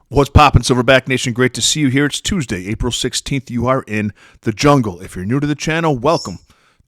What's poppin', Silverback Nation? Great to see you here. It's Tuesday, April 16th. You are in the jungle. If you're new to the channel, welcome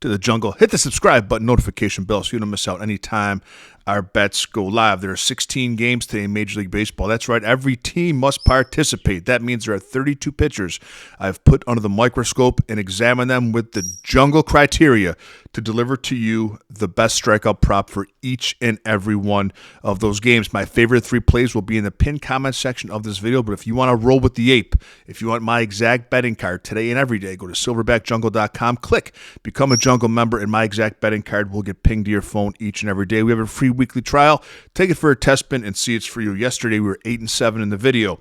to the jungle. Hit the subscribe button, notification bell so you don't miss out any time our bets go live. There are 16 games today in Major League Baseball. That's right, every team must participate. That means there are 32 pitchers I've put under the microscope and examined them with the jungle criteria to deliver to you the best strikeout prop for each and every one of those games. My favorite three plays will be in the pinned comment section of this video, but if you want to roll with the ape, if you want my exact betting card today and every day, go to silverbackjungle.com, click Become a Jungle member, and my exact betting card will get pinged to your phone each and every day. We have a free weekly trial. Take it for a test spin and see it's for you. Yesterday, we were 8-7 in the video.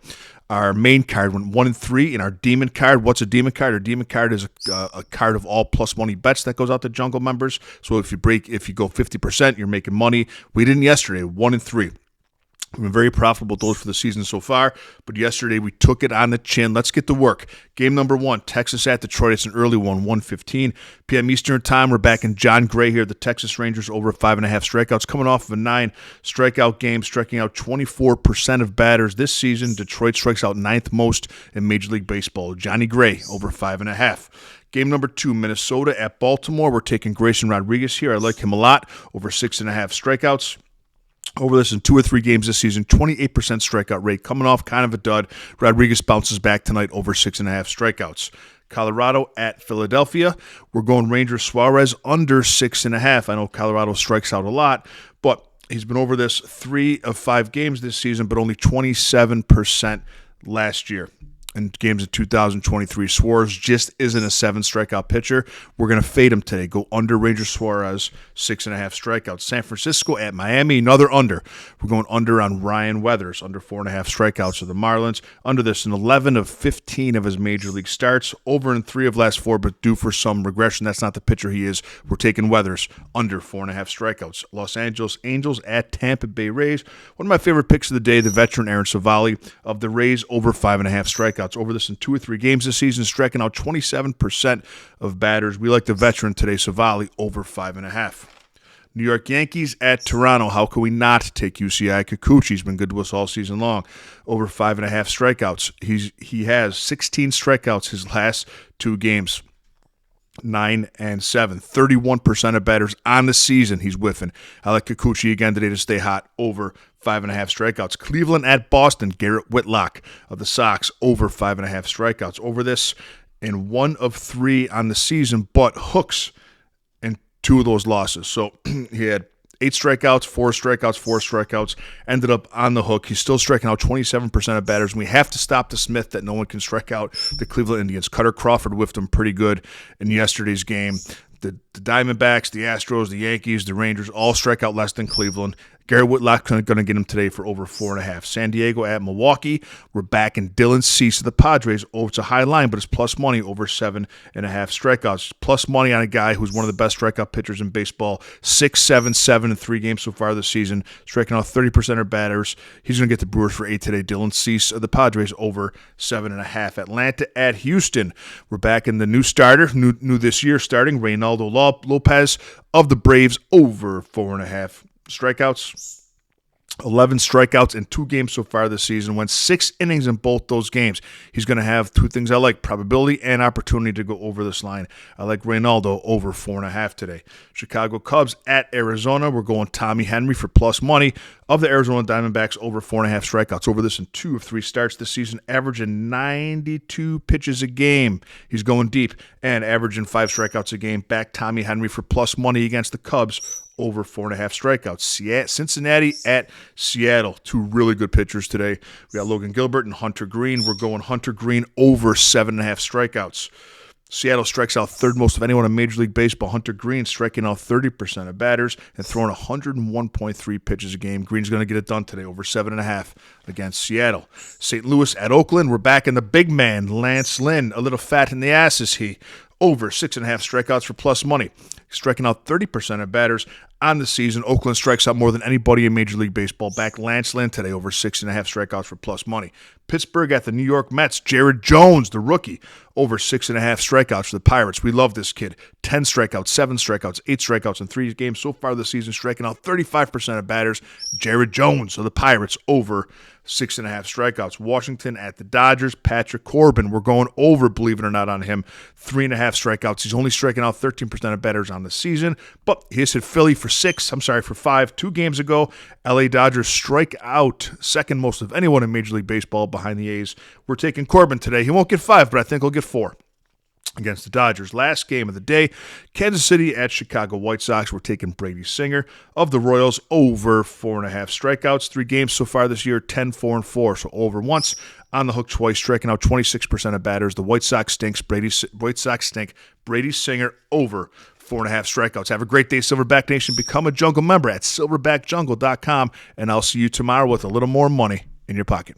Our main card went 1-3 in our demon card. What's a demon card? Our demon card is a card of all plus money bets that goes out to Jungle members. So if you go 50%, you're making money. We didn't yesterday, 1-3. We've been very profitable with those for the season so far, but yesterday we took it on the chin. Let's get to work. Game number one, Texas at Detroit. It's an early one, 1:15 p.m. Eastern time. We're back in John Gray here. The Texas Rangers over 5.5 strikeouts, coming off of a 9 strikeout game, striking out 24% of batters this season. Detroit strikes out 9th most in Major League Baseball. Johnny Gray over 5.5. Game number two, Minnesota at Baltimore. We're taking Grayson Rodriguez here. I like him a lot, over 6.5 strikeouts. Over this in 2 or 3 games this season, 28% strikeout rate, coming off kind of a dud. Rodriguez bounces back tonight, over 6.5 strikeouts. Colorado at Philadelphia. We're going Ranger Suarez under 6.5. I know Colorado strikes out a lot, but he's been over this 3 of 5 games this season, but only 27% last year. In games of 2023, Suarez just isn't a 7 strikeout pitcher. We're going to fade him today. Go under Ranger Suarez, 6.5 strikeouts. San Francisco at Miami, another under. We're going under on Ryan Weathers, under 4.5 strikeouts of the Marlins. Under this in 11 of 15 of his major league starts, over in 3 of last 4, but due for some regression. That's not the pitcher he is. We're taking Weathers, under 4.5 strikeouts. Los Angeles Angels at Tampa Bay Rays. One of my favorite picks of the day, the veteran Aaron Savali of the Rays, over 5.5 strikeouts. Over this in 2 or 3 games this season, striking out 27% of batters. We like the veteran today, Savali, over 5.5. New York Yankees at Toronto. How can we not take UCI Kikuchi? He's been good to us all season long. Over 5.5 strikeouts. He has 16 strikeouts his last 2 games. 9 and 7. 31% of batters on the season he's whiffing. I like Kikuchi again today to stay hot, over 5.5 strikeouts. Cleveland at Boston. Garrett Whitlock of the Sox, over 5.5 strikeouts. Over this in 1 of 3 on the season, but hooks in 2 of those losses. So he had 8 strikeouts, 4 strikeouts, 4 strikeouts, ended up on the hook. He's still striking out 27% of batters, and we have to stop the Smith that no one can strike out the Cleveland Indians. Cutter Crawford whiffed him pretty good in yesterday's game. The Diamondbacks, the Astros, the Yankees, the Rangers all strike out less than Cleveland. Garrett Whitlock going to get him today for over 4.5. San Diego at Milwaukee. We're back in Dylan Cease of the Padres. Oh, it's a high line, but it's plus money, over 7.5 strikeouts. Plus money on a guy who's one of the best strikeout pitchers in baseball. 6-7-7 in 3 games so far this season, striking out 30% of batters. He's going to get the Brewers for 8 today. Dylan Cease of the Padres, over 7.5. Atlanta at Houston. We're back in the new starter, new this year starting, Reynaldo Lopez of the Braves, over 4.5 strikeouts. 11 strikeouts in 2 games so far this season. Went 6 innings in both those games. He's going to have 2 things I like, probability and opportunity to go over this line. I like Reynaldo, over 4.5 today. Chicago Cubs at Arizona. We're going Tommy Henry for plus money of the Arizona Diamondbacks, over 4.5 strikeouts. Over this in 2 of 3 starts this season, averaging 92 pitches a game. He's going deep and averaging 5 strikeouts a game. Back Tommy Henry for plus money against the Cubs, over 4.5 strikeouts. Cincinnati at Seattle. 2 really good pitchers today. We got Logan Gilbert and Hunter Green. We're going Hunter Green, over 7.5 strikeouts. Seattle strikes out 3rd most of anyone in Major League Baseball. Hunter Green striking out 30% of batters and throwing 101.3 pitches a game. Green's going to get it done today, over 7.5 against Seattle. St. Louis at Oakland. We're back in the big man, Lance Lynn. A little fat in the ass is he. Over 6.5 strikeouts for plus money. Striking out 30% of batters on the season. Oakland strikes out more than anybody in Major League Baseball. Back Lance Lynn today, over 6.5 strikeouts for plus money. Pittsburgh at the New York Mets. Jared Jones, the rookie, over 6.5 strikeouts for the Pirates. We love this kid. 10 strikeouts, 7 strikeouts, 8 strikeouts in 3 games so far this season, striking out 35% of batters. Jared Jones of the Pirates, over 6.5 strikeouts. Washington at the Dodgers. Patrick Corbin, we're going over, believe it or not, on him. 3.5 strikeouts. He's only striking out 13% of batters on the season, but he just hit Philly for 5 2 games ago. LA Dodgers strike out second most of anyone in Major League Baseball behind the A's. We're taking Corbin today. He won't get 5, but I think he'll get 4 against the Dodgers. Last game of the day, Kansas City at Chicago White Sox. We're taking Brady Singer of the Royals, over 4.5 strikeouts. 3 games so far this year, 10-4-4. So over once, on the hook twice, striking out 26% of batters. The White Sox stinks. White Sox stink. Brady Singer, over 4.5 strikeouts. Have a great day, Silverback Nation. Become a Jungle member at silverbackjungle.com, and I'll see you tomorrow with a little more money in your pocket.